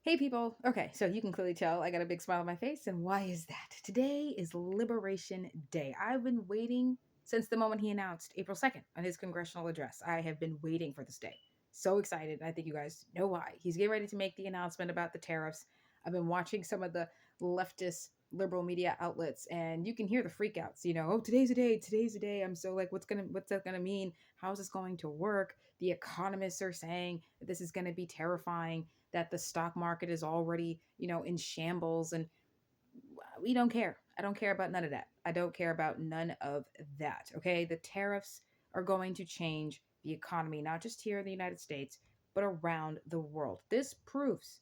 Hey people. Okay, so you can clearly tell I got a big smile on my face. And why is that? Today is Liberation Day. I've been waiting since the moment he announced April 2nd on his congressional address. I have been waiting for this day. So excited. I think you guys know why. He's getting ready to make the announcement about the tariffs. I've been watching some of the leftist liberal media outlets and you can hear the freakouts, oh, today's the day. I'm so like, what's that gonna mean? How is this going to work? The economists are saying that this is gonna be terrifying, that the stock market is already, in shambles. And we don't care. I don't care about none of that. I don't care about none of that. Okay. The tariffs are going to change the economy, not just here in the United States, but around the world. This proves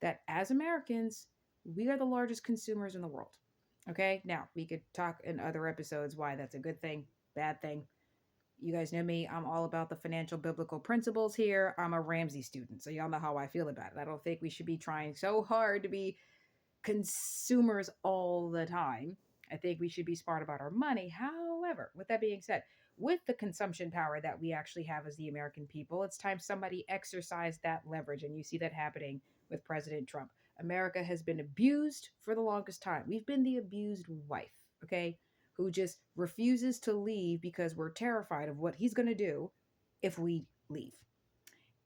that as Americans, we are the largest consumers in the world. Okay. Now, we could talk in other episodes why that's a good thing, bad thing. You guys know me. I'm all about the financial biblical principles here. I'm a Ramsey student, so y'all know how I feel about it. I don't think we should be trying so hard to be consumers all the time. I think we should be smart about our money. However, with that being said, with the consumption power that we actually have as the American people, it's time somebody exercised that leverage. And you see that happening with President Trump. America has been abused for the longest time. We've been the abused wife, okay, who just refuses to leave because we're terrified of what he's going to do if we leave.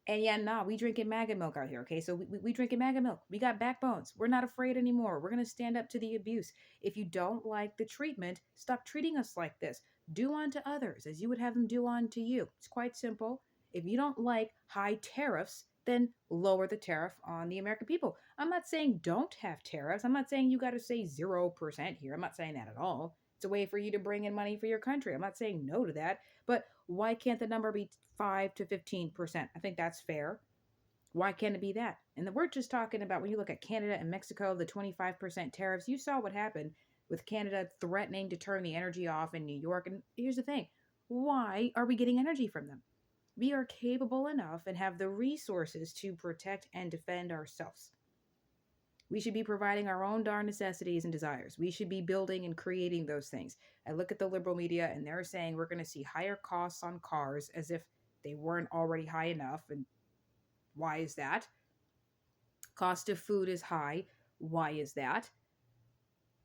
And yeah, nah, we drinking MAGA milk out here, okay? So we drinking MAGA milk. We got backbones. We're not afraid anymore. We're going to stand up to the abuse. If you don't like the treatment, stop treating us like this. Do unto others as you would have them do unto you. It's quite simple. If you don't like high tariffs, then lower the tariff on the American people. I'm not saying don't have tariffs. I'm not saying you got to say 0% here. I'm not saying that at all. It's a way for you to bring in money for your country. I'm not saying no to that. But why can't the number be 5 to 15%? I think that's fair. Why can't it be that? And we're just talking about when you look at Canada and Mexico, the 25% tariffs, you saw what happened with Canada threatening to turn the energy off in New York. And here's the thing, why are we getting energy from them? We are capable enough and have the resources to protect and defend ourselves. We should be providing our own darn necessities and desires. We should be building and creating those things. I look at the liberal media and they're saying we're going to see higher costs on cars as if they weren't already high enough. And why is that? Cost of food is high. Why is that?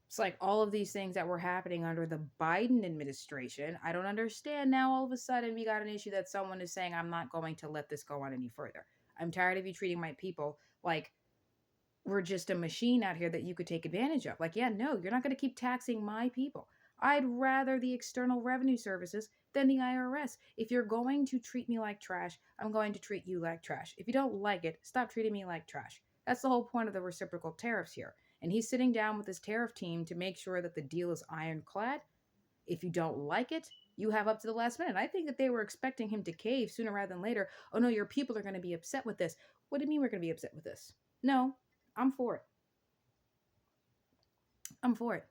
It's like all of these things that were happening under the Biden administration. I don't understand now all of a sudden we got an issue that someone is saying, I'm not going to let this go on any further. I'm tired of you treating my people like we're just a machine out here that you could take advantage of. Like, yeah, no, you're not going to keep taxing my people. I'd rather the External Revenue Services than the IRS. If you're going to treat me like trash, I'm going to treat you like trash. If you don't like it, stop treating me like trash. That's the whole point of the reciprocal tariffs here. And he's sitting down with his tariff team to make sure that the deal is ironclad. If you don't like it, you have up to the last minute. I think that they were expecting him to cave sooner rather than later. Oh no, your people are going to be upset with this. What do you mean we're going to be upset with this? No, I'm for it. I'm for it.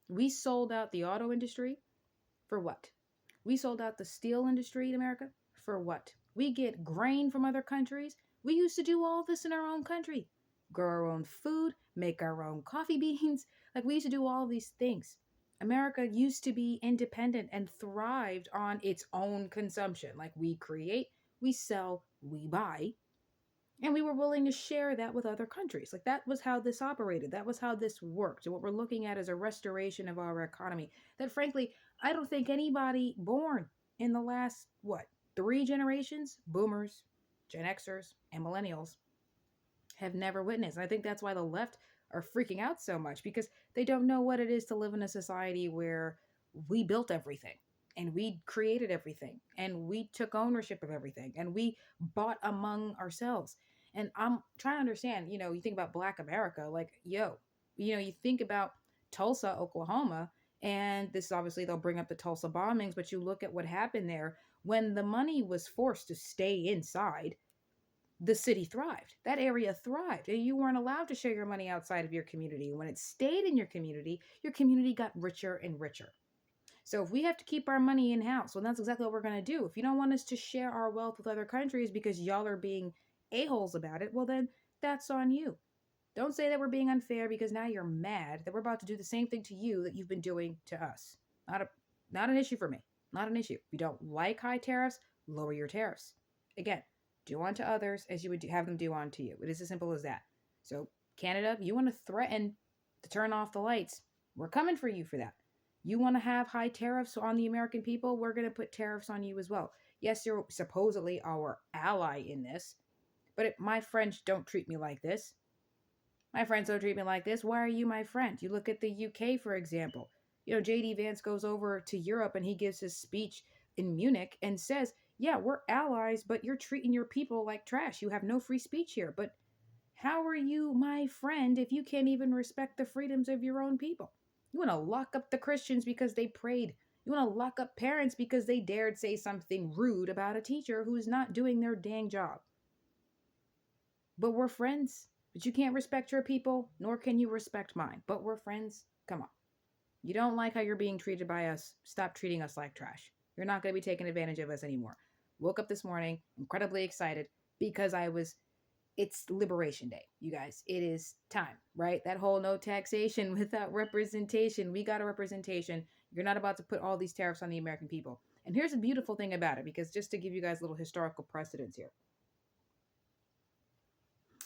We sold out the auto industry for what? We sold out the steel industry in America for what? We get grain from other countries. We used to do all this in our own country. Grow our own food, make our own coffee beans. Like we used to do all these things. America used to be independent and thrived on its own consumption. Like we create, we sell, we buy, and we were willing to share that with other countries. Like that was how this operated. That was how this worked. And what we're looking at is a restoration of our economy that, frankly, I don't think anybody born in the last, what, 3 generations, boomers, Gen Xers, and millennials, have never witnessed. I think that's why the left are freaking out so much because they don't know what it is to live in a society where we built everything and we created everything and we took ownership of everything and we bought among ourselves. And I'm trying to understand, you think about Black America, like, you think about Tulsa, Oklahoma, and this obviously they'll bring up the Tulsa bombings, but you look at what happened there when the money was forced to stay inside. The city thrived. That area thrived. You weren't allowed to share your money outside of your community. When it stayed in your community got richer and richer. So if we have to keep our money in house, well, that's exactly what we're going to do. If you don't want us to share our wealth with other countries because y'all are being a-holes about it, well, then that's on you. Don't say that we're being unfair because now you're mad that we're about to do the same thing to you that you've been doing to us. Not a, not an issue for me. Not an issue. If you don't like high tariffs, lower your tariffs. Again, do unto others as you would have them do unto you. It is as simple as that. So, Canada, you want to threaten to turn off the lights? We're coming for you for that. You want to have high tariffs on the American people? We're going to put tariffs on you as well. Yes, you're supposedly our ally in this, but my friends don't treat me like this. My friends don't treat me like this. Why are you my friend? You look at the UK, for example. JD Vance goes over to Europe and he gives his speech in Munich and says, yeah, we're allies, but you're treating your people like trash. You have no free speech here. But how are you my friend if you can't even respect the freedoms of your own people? You want to lock up the Christians because they prayed. You want to lock up parents because they dared say something rude about a teacher who's not doing their dang job. But we're friends. But you can't respect your people, nor can you respect mine. But we're friends. Come on. You don't like how you're being treated by us. Stop treating us like trash. You're not going to be taking advantage of us anymore. Woke up this morning incredibly excited because it's Liberation Day, you guys. It is time, right? That whole no taxation without representation. We got a representation. You're not about to put all these tariffs on the American people. And here's the beautiful thing about it, because just to give you guys a little historical precedence here.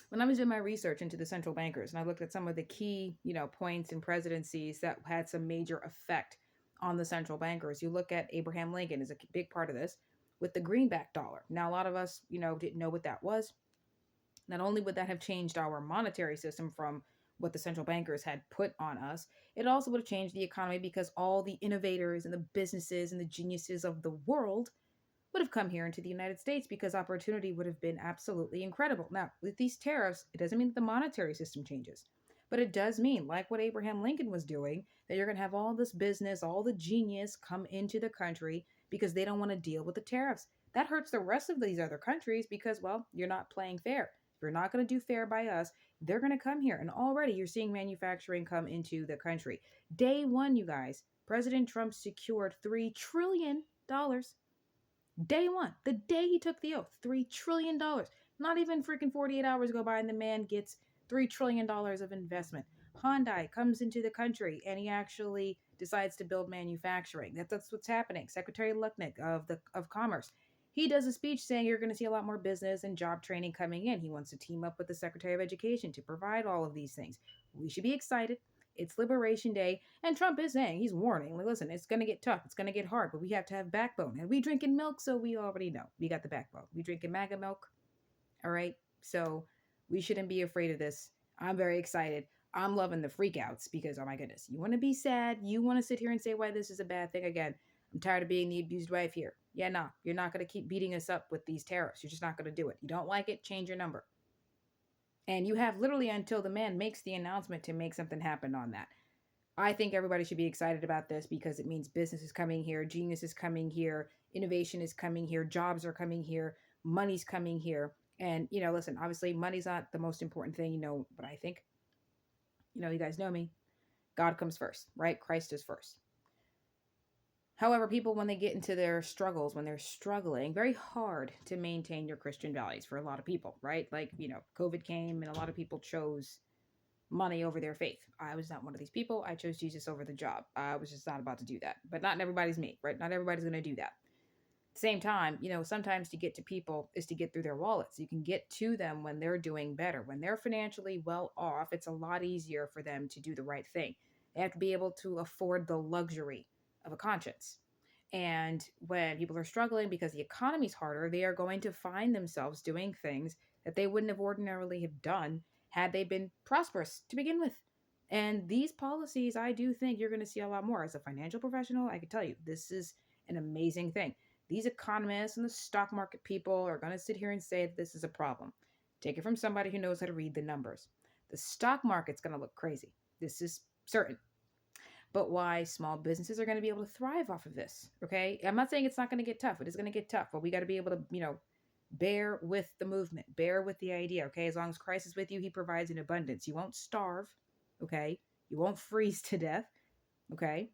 When I was doing my research into the central bankers and I looked at some of the key, points and presidencies that had some major effect on the central bankers, you look at Abraham Lincoln is a big part of this with the greenback dollar. Now, a lot of us, didn't know what that was. Not only would that have changed our monetary system from what the central bankers had put on us, it also would have changed the economy because all the innovators and the businesses and the geniuses of the world would have come here into the United States because opportunity would have been absolutely incredible. Now, with these tariffs, it doesn't mean that the monetary system changes, but it does mean, like what Abraham Lincoln was doing, that you're going to have all this business, all the genius come into the country because they don't want to deal with the tariffs. That hurts the rest of these other countries because, well, you're not playing fair. If you're not going to do fair by us, they're going to come here. And already you're seeing manufacturing come into the country. Day one, you guys, President Trump secured $3 trillion. Day one, the day he took the oath, $3 trillion. Not even freaking 48 hours go by and the man gets $3 trillion of investment. Hyundai comes into the country and he actually decides to build manufacturing. That's what's happening. Secretary Lucknick of Commerce, he does a speech saying you're going to see a lot more business and job training coming in. He wants to team up with the Secretary of Education to provide all of these things. We should be excited. It's Liberation Day, and Trump is saying, he's warning, like, listen, it's going to get tough. It's going to get hard, but we have to have backbone. And we drinking milk, so we already know. We got the backbone. We drinking MAGA milk, all right? So we shouldn't be afraid of this. I'm very excited. I'm loving the freakouts because, oh my goodness, you want to be sad. You want to sit here and say why this is a bad thing. Again, I'm tired of being the abused wife here. Yeah, no, you're not going to keep beating us up with these tariffs. You're just not going to do it. You don't like it, change your number. And you have literally until the man makes the announcement to make something happen on that. I think everybody should be excited about this because it means business is coming here, genius is coming here, innovation is coming here, jobs are coming here, money's coming here. And, listen, obviously money's not the most important thing, but I think, you guys know me. God comes first, right? Christ is first. However, people, when they get into their struggles, when they're struggling, very hard to maintain your Christian values for a lot of people, right? Like, COVID came and a lot of people chose money over their faith. I was not one of these people. I chose Jesus over the job. I was just not about to do that. But not everybody's me, right? Not everybody's going to do that. Same time, sometimes to get to people is to get through their wallets. You can get to them when they're doing better. When they're financially well off, it's a lot easier for them to do the right thing. They have to be able to afford the luxury of a conscience. And when people are struggling because the economy's harder, they are going to find themselves doing things that they wouldn't have ordinarily have done had they been prosperous to begin with. And these policies, I do think you're going to see a lot more. As a financial professional, I can tell you this is an amazing thing. These economists and the stock market people are going to sit here and say that this is a problem. Take it from somebody who knows how to read the numbers. The stock market's going to look crazy. This is certain. But why small businesses are going to be able to thrive off of this, okay? I'm not saying it's not going to get tough. It is going to get tough, but we got to be able to, bear with the movement, bear with the idea, okay? As long as Christ is with you, he provides in abundance. You won't starve, okay? You won't freeze to death, okay?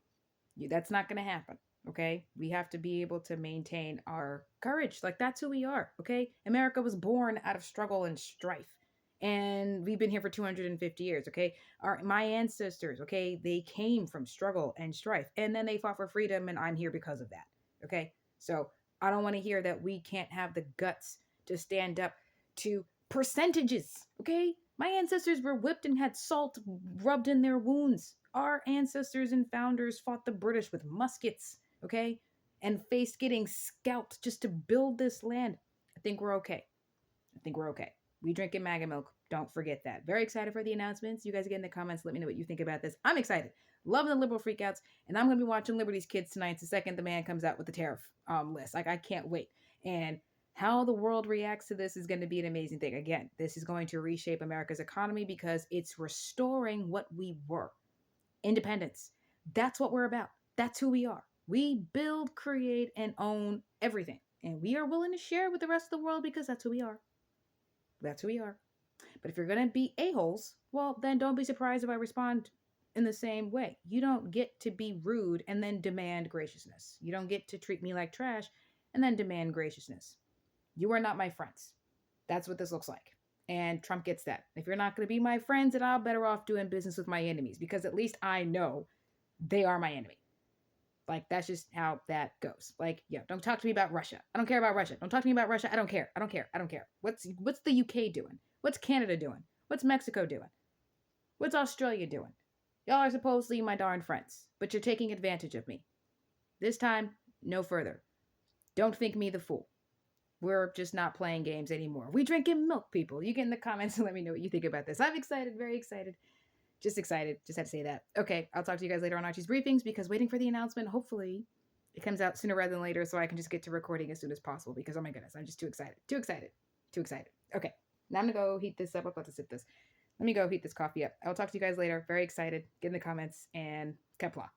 That's not going to happen, okay? We have to be able to maintain our courage. Like, that's who we are, okay? America was born out of struggle and strife. And we've been here for 250 years, okay? My ancestors, okay, they came from struggle and strife. And then they fought for freedom, and I'm here because of that, okay? So I don't want to hear that we can't have the guts to stand up to percentages, okay? My ancestors were whipped and had salt rubbed in their wounds. Our ancestors and founders fought the British with muskets, okay? And faced getting scalped just to build this land. I think we're okay. I think we're okay. We drinking MAGA milk. Don't forget that. Very excited for the announcements. You guys get in the comments. Let me know what you think about this. I'm excited. Loving the liberal freakouts. And I'm going to be watching Liberty's Kids tonight the second the man comes out with the tariff list. Like, I can't wait. And how the world reacts to this is going to be an amazing thing. Again, this is going to reshape America's economy because it's restoring what we were, independence. That's what we're about. That's who we are. We build, create, and own everything. And we are willing to share with the rest of the world because that's who we are. That's who we are. But if you're going to be a-holes, well, then don't be surprised if I respond in the same way. You don't get to be rude and then demand graciousness. You don't get to treat me like trash and then demand graciousness. You are not my friends. That's what this looks like. And Trump gets that. If you're not going to be my friends, then I'm better off doing business with my enemies because at least I know they are my enemy. Like, that's just how that goes. Like, yeah, don't talk to me about Russia. I don't care about Russia. Don't talk to me about Russia. I don't care. I don't care. I don't care. What's the UK doing? What's Canada doing? What's Mexico doing? What's Australia doing? Y'all are supposedly my darn friends, but you're taking advantage of me. This time, no further. Don't think me the fool. We're just not playing games anymore. We drinking milk, people. You get in the comments and let me know what you think about this. I'm excited, very excited. Just excited. Just had to say that. Okay, I'll talk to you guys later on Archie's briefings because waiting for the announcement. Hopefully, it comes out sooner rather than later so I can just get to recording as soon as possible because, oh my goodness, I'm just too excited. Too excited. Too excited. Okay, now I'm going to go heat this up. I'm about to sip this. Let me go heat this coffee up. I'll talk to you guys later. Very excited. Get in the comments and Kepla.